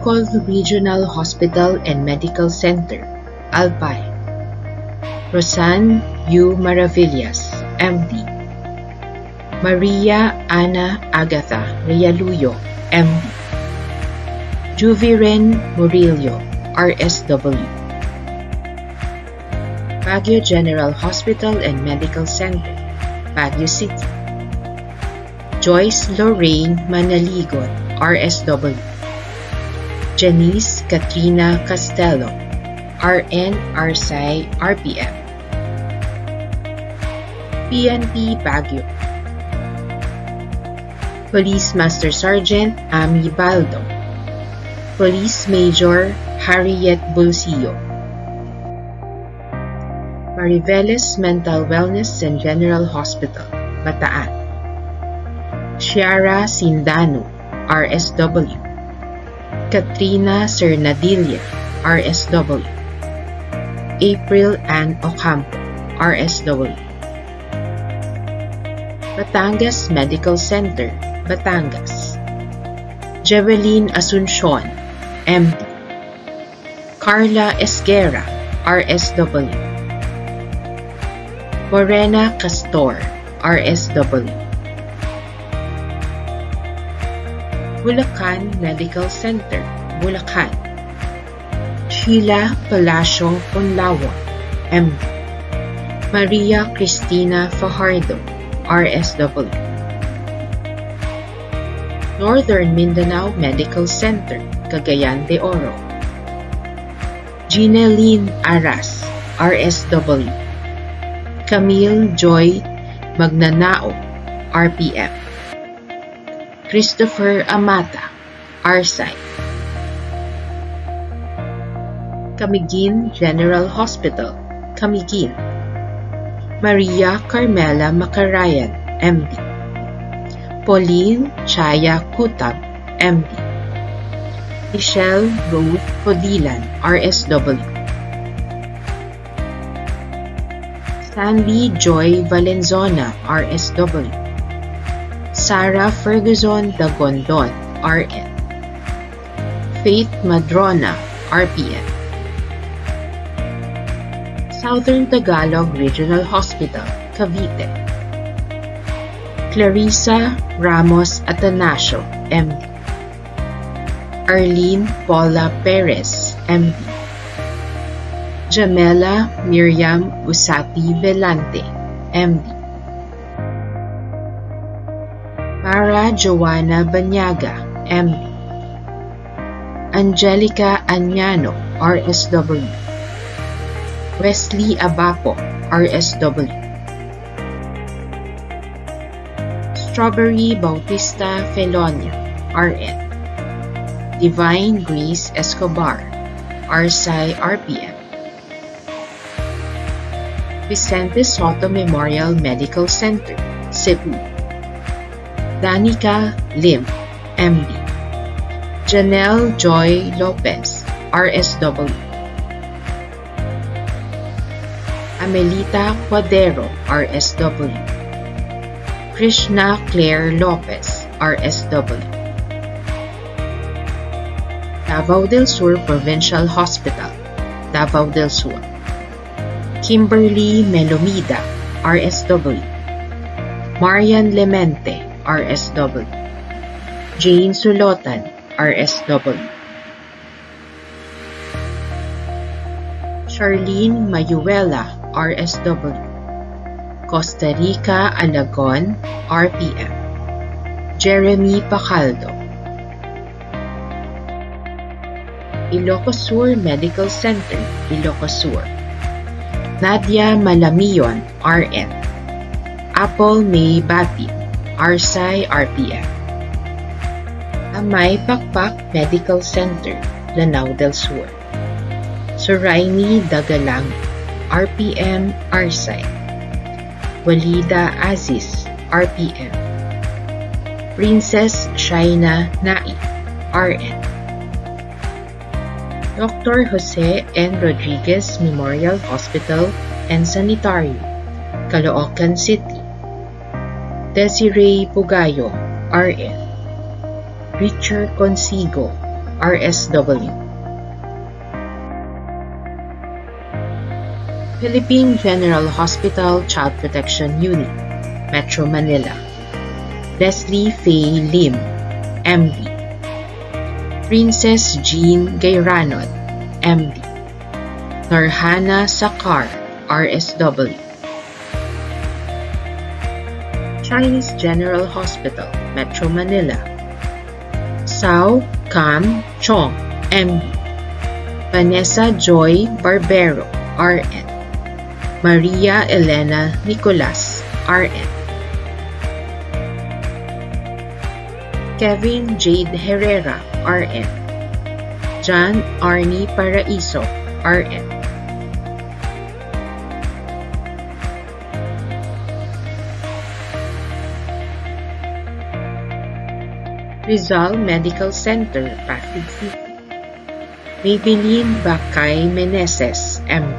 Bicol Regional Hospital and Medical Center, Albay. Rosan U. Maravillas, MD. Maria Ana Agatha Realuyo, MD. Juviren Murillo, RSW. Baguio General Hospital and Medical Center, Baguio City. Joyce Lorraine Manaligon, RSW. Janice Katrina Castello, RN RSI RPM. PNP Baguio. Police Master Sergeant Ami Baldo. Police Major Harriet Bulsillo. Mariveles Mental Wellness and General Hospital, Bataan. Ciara Sindano, RSW. Katrina Cernadilla, RSW. April Ann Ocampo, RSW. Batangas Medical Center, Batangas. Jeveline Asuncion, MD. Carla Esguerra, RSW. Morena Castor, RSW. Bulacan Medical Center, Bulacan. Sheila Palacio Punlawon, MD. Maria Cristina Fajardo, RSW. Northern Mindanao Medical Center, Cagayan de Oro. Gineline Aras, RSW. Camille Joy Magnanao, RPM. Christopher Amata, RSI. Camiguin General Hospital, Camiguin. Maria Carmela Macarayan, MD. Pauline Chaya Kutab, MD. Michelle Ruth Podilan, RSW. Sandy Joy Valenzona, RSW. Sarah Ferguson Dagondon, RN. Faith Madrona, RPM. Southern Tagalog Regional Hospital, Cavite. Clarissa Ramos Atanasio, MD. Arlene Paula Perez, MD. Jamela Miriam Usati Velante, MD. Mara Joanna Banyaga, MD. Angelica Añano, RSW. Wesley Abapo, RSW. Strawberry Bautista Felonia, RN. Divine Grace Escobar, RSI RPM. Vicente Soto Memorial Medical Center, Cebu. Danica Lim, MD. Janelle Joy Lopez, RSW. Amelita Cuadero, RSW. Krishna Claire Lopez, RSW. Davao del Sur Provincial Hospital, Davao del Sur. Kimberly Melomida, RSW. Marian Lemente, RSW. Jane Sulotan, RSW. Charlene Mayuela, RSW. Costa Rica Alagon, RPM. Jeremy Pacaldo. Ilocos Sur Medical Center, Ilocos Sur. Nadia Malamion, RN. Apple May Batin, RSI RPM. Amay Pakpak Medical Center, Lanao del Sur. Soraini Dagalang, RPM RSI. Walida Aziz, RPM. Princess Shaina Nai, RN. Dr. Jose N. Rodriguez Memorial Hospital and Sanitarium, Caloocan City. Desiree Pugayo, RN. Richard Consigo, RSW. Philippine General Hospital Child Protection Unit, Metro Manila, Leslie Faye Lim, MD. Princess Jean Gayranod, MD. Norhana Sakar, RSW. Chinese General Hospital, Metro Manila, Sao Kam Chong, MD. Vanessa Joy Barbero, RN. Maria Elena Nicolas, RN. Kevin Jade Herrera, RN. John Arnie Paraiso, RN. Rizal Medical Center, Pasig City, Maybelline Bacay Meneses, MD.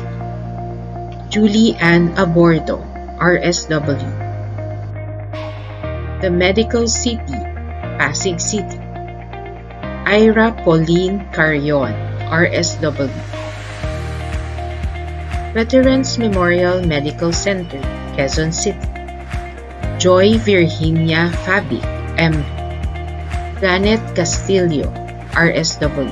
Julie Ann Abordo, RSW. The Medical City, Pasig City, Ira Pauline Carrion, RSW. Veterans Memorial Medical Center, Quezon City, Joy Virginia Fabic, MD. Janet Castillo, RSW.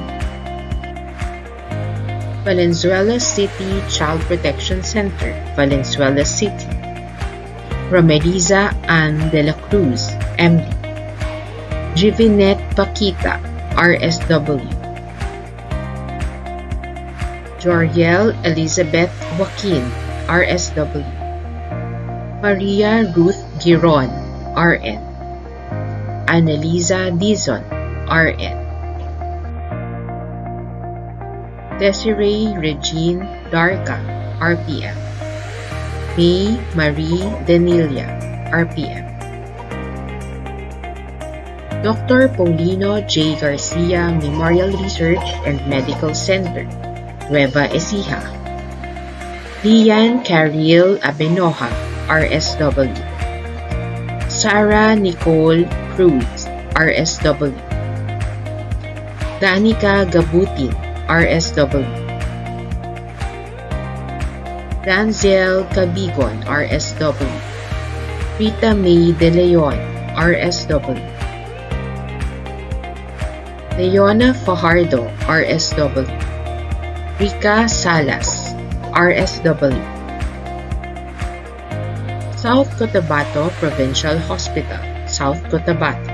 Valenzuela City Child Protection Center, Valenzuela City, Romeliza Ann de la Cruz, MD. Jivinette Paquita, RSW. Joriel Elizabeth Joaquin, RSW. Maria Ruth Giron, RN. Annalisa Dizon, RN. Desiree Regine Darca, RPM. May Marie Denilia, RPM. Dr. Paulino J. Garcia Memorial Research and Medical Center, Nueva Ecija. Lian Carriel Abenoja, RSW. Sarah Nicole Cruz, RSW. Danica Gabutin, RSW. Danziel Cabigon, RSW. Rita May De Leon, RSW. Leona Fajardo, RSW. Rica Salas, RSW. South Cotabato Provincial Hospital, South Cotabato.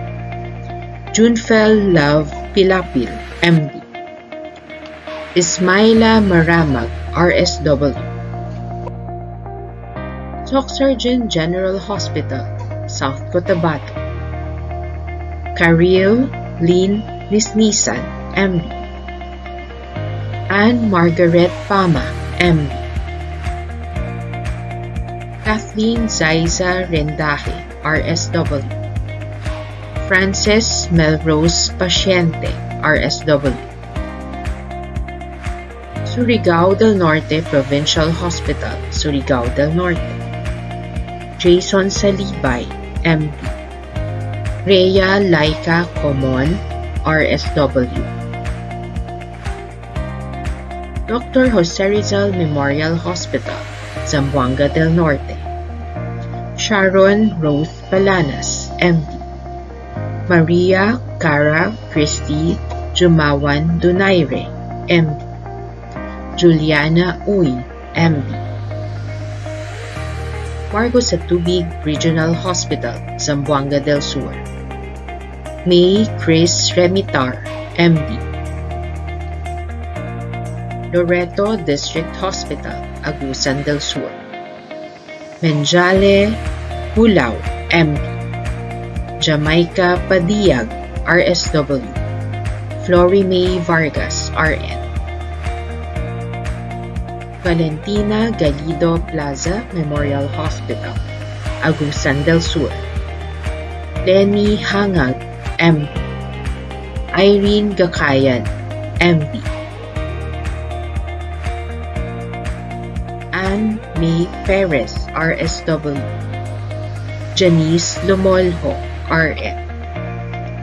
Junfel Love Pilapil, MD. Ismaila Maramag, RSW. Soc Surgeon General Hospital, South Cotabato. Karil Lynn Nisnisan, MD. Anne Margaret Pama, MD. Kathleen Zaiza Rendaje, RSW. Frances Melrose Paciente, RSW. Surigao del Norte Provincial Hospital, Surigao del Norte. Jason Salibay, MD. Rhea Laika Comon, RSW. Dr. Jose Rizal Memorial Hospital, Zamboanga del Norte. Sharon Rose Palanas, MD. Maria Cara Christy Jumawan Donaire, MD. Juliana Uy, MD. Margo Satubig Regional Hospital, Zamboanga del Sur. May Chris Remitar, MD. Loreto District Hospital, Agusan del Sur. Menjale Hulao, MD. Jamaica Padiag, RSW. Flory May Vargas, RN. Valentina Galido Plaza Memorial Hospital, Agusan del Sur. Lenny Hangag, MD. Irene Gakayan, MD. Anne May Perez, RSW. Janice Lumolho, RN.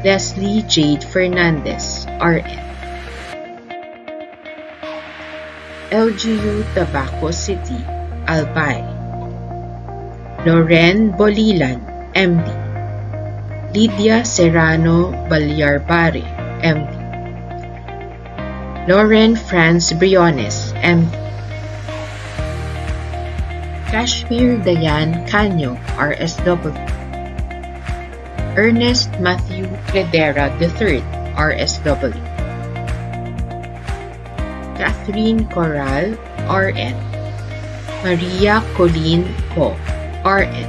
Leslie Jade Fernandez, RN. LGU Tabaco City, Albay. Loren Bolilan, MD. Lydia Serrano Balyarbare, MD. Lauren Franz Briones, MD. Kashmir Dayan Canyo, RSW. Ernest Matthew Cledera III, RSW. Catherine Corral, RN. Maria Colleen Co, RN.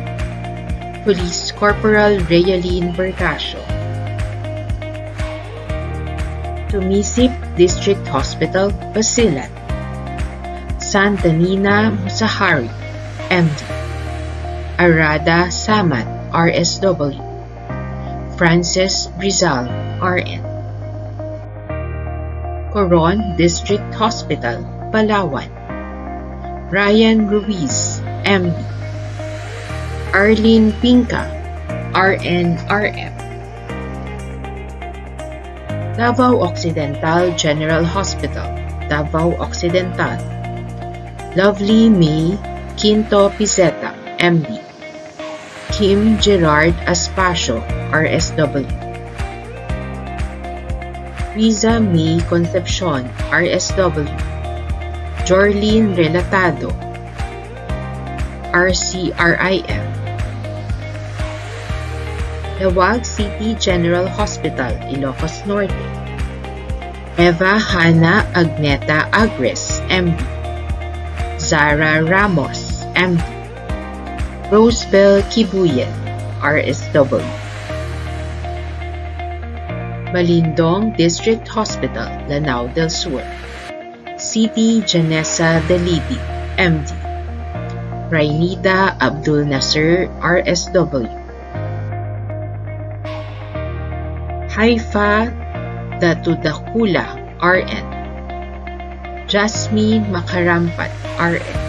Police Corporal Realine Bergasio. Tumisip District Hospital, Basilan. Santa Nina Musahari, MD. Arada Saman, RSW. Francis Rizal, RN. Coron District Hospital, Palawan. Ryan Ruiz, MD. Arlene Pinca, RN RM. Davao Occidental General Hospital, Davao Occidental. Lovely May Quinto Pizeta, MD. Kim Gerard Aspacio, RSW. Riza May Concepcion, RSW. Jorlene Relatado, RCRIM. Lawag City General Hospital, Ilocos Norte. Eva Hana Agneta Agres, MD. Zara Ramos, MD. Rosebel Kibuyen, RSW. Malindong District Hospital, Lanao del Sur. City Janessa Dalidi, MD. Rainida Abdul Nasir, RSW. Haifa Datudakula, RN. Jasmine Makarampat, RN.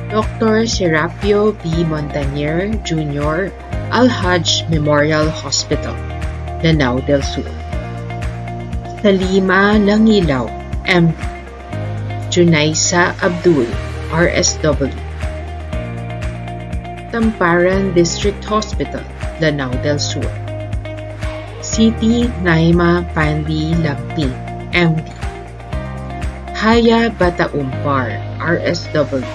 Dr. Serapio B. Montanier Jr., Al-Hajj Memorial Hospital, Lanao del Sur. Salima Langilaw, MD. Junaisa Abdul, RSW. Tamparan District Hospital, Lanao del Sur. City Naima Pandi Lamping, MD. Haya Bataumpar, RSW.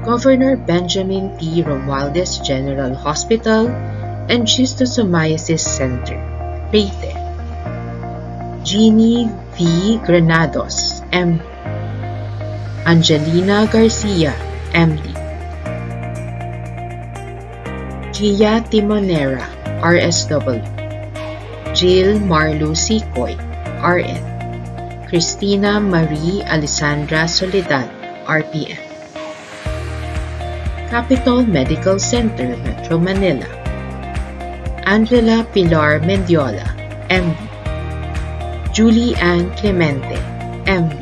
Governor Benjamin T. Romualdez General Hospital and Schistosomiasis Center, Leyte. Jeannie V. Granados, MD. Angelina Garcia, MD. Gia Timonera, RSW. Jill Marlu Sicoy, RN. Cristina Marie Alessandra Soledad, RPM. Capital Medical Center, Metro Manila. Angela Pilar Mendiola, MD. Julie Ann Clemente, MD.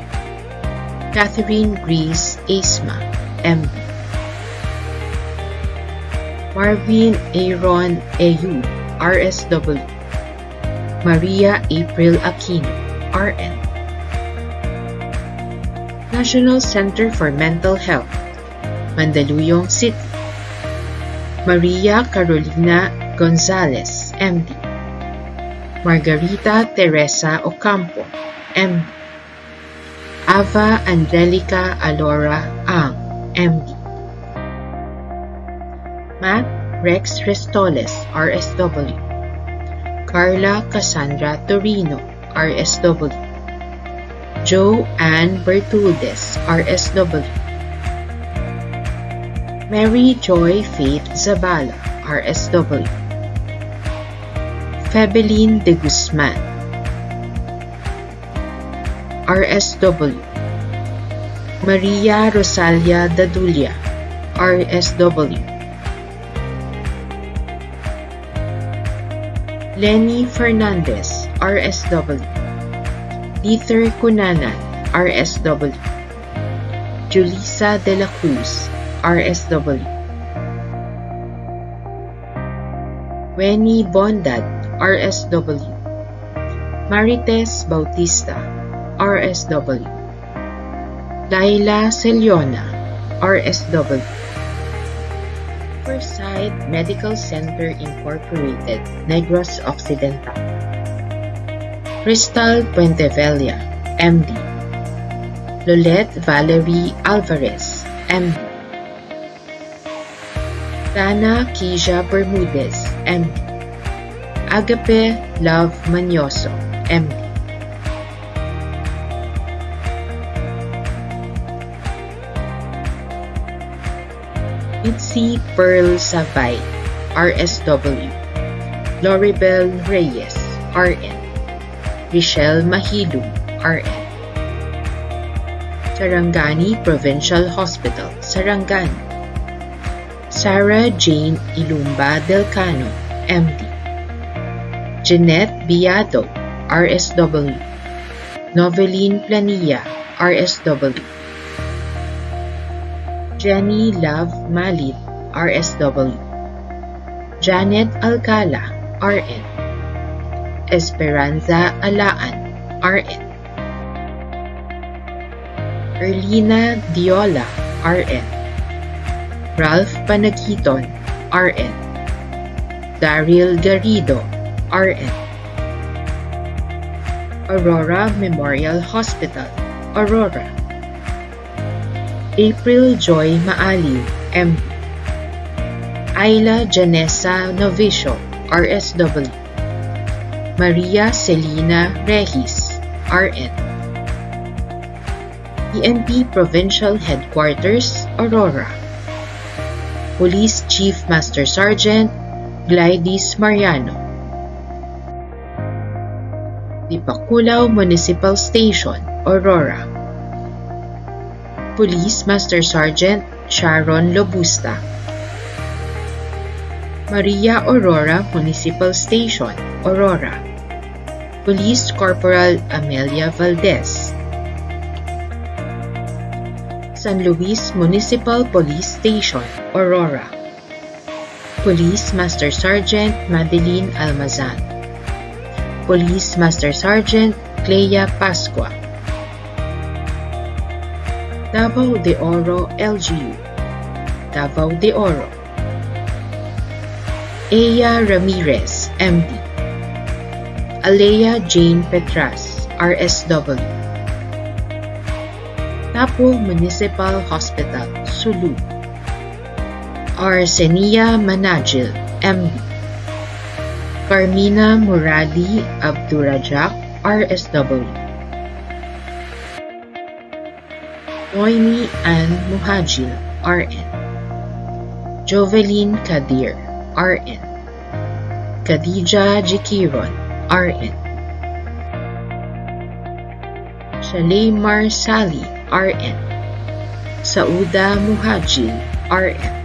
Catherine Grease Asma, MD. Marvin Aaron Ayub, RSW. Maria April Aquino, RN. National Center for Mental Health, Mandaluyong City. Maria Carolina Gonzalez, MD. Margarita Teresa Ocampo, MD. Ava Angelica Alora Ang, MD. Matt Rex Restoles, RSW. Carla Cassandra Torino, RSW. Joe Ann Bertuldes, RSW. Mary Joy Faith Zabala, RSW. Febeline de Guzman, RSW. Maria Rosalia Dadulia, RSW. Lenny Fernandez, RSW. Ether Cunanan, RSW. Julissa de la Cruz, RSW. Wenny Bondad, RSW. Marites Bautista, RSW. Laila Celiona, RSW. Riverside Medical Center Incorporated, Negros Occidental. Crystal Puentevella, MD. Lolette Valerie Alvarez, MD. Dana Kija Bermudez, MD. Agape Love Manyoso, MD. Mitzi Pearl Savay, RSW. Loribel Reyes, RN. Richelle Mahilum, RN. Sarangani Provincial Hospital, Sarangani. Sarah Jane Ilumba Delcano, MD. Jeanette Biado, RSW. Noveline Planilla, RSW. Jenny Love Malit, RSW. Janet Alcala, RN. Esperanza Alaan, RN. Erlina Diola, RN. Ralph Panagiton, RN. Daryl Garrido, RN. Aurora Memorial Hospital, Aurora. April Joy Maaliw, MD. Ayla Janessa Novicio, RSW. Maria Celina Regis, RN. PNP Provincial Headquarters, Aurora. Police Chief Master Sergeant Gladys Mariano. Dipakulaw Municipal Station, Aurora. Police Master Sergeant Sharon Lobusta. Maria Aurora Municipal Station, Aurora. Police Corporal Amelia Valdez. San Luis Municipal Police Station, Aurora. Police Master Sergeant Madeline Almazan. Police Master Sergeant Clea Pascua. Davao de Oro LGU, Davao de Oro. Aya Ramirez, MD. Alea Jane Petras, RSW. Tapo Municipal Hospital, Sulu. Arsenia Managil, MD. Carmina Muradi Abdurajak, RSW. Noemi Ann Muhajil, RN. Joveline Kadir, RN. Khadija Jikiron, RN. Shalaymar Sali, RN. Sauda Muhajil, RN.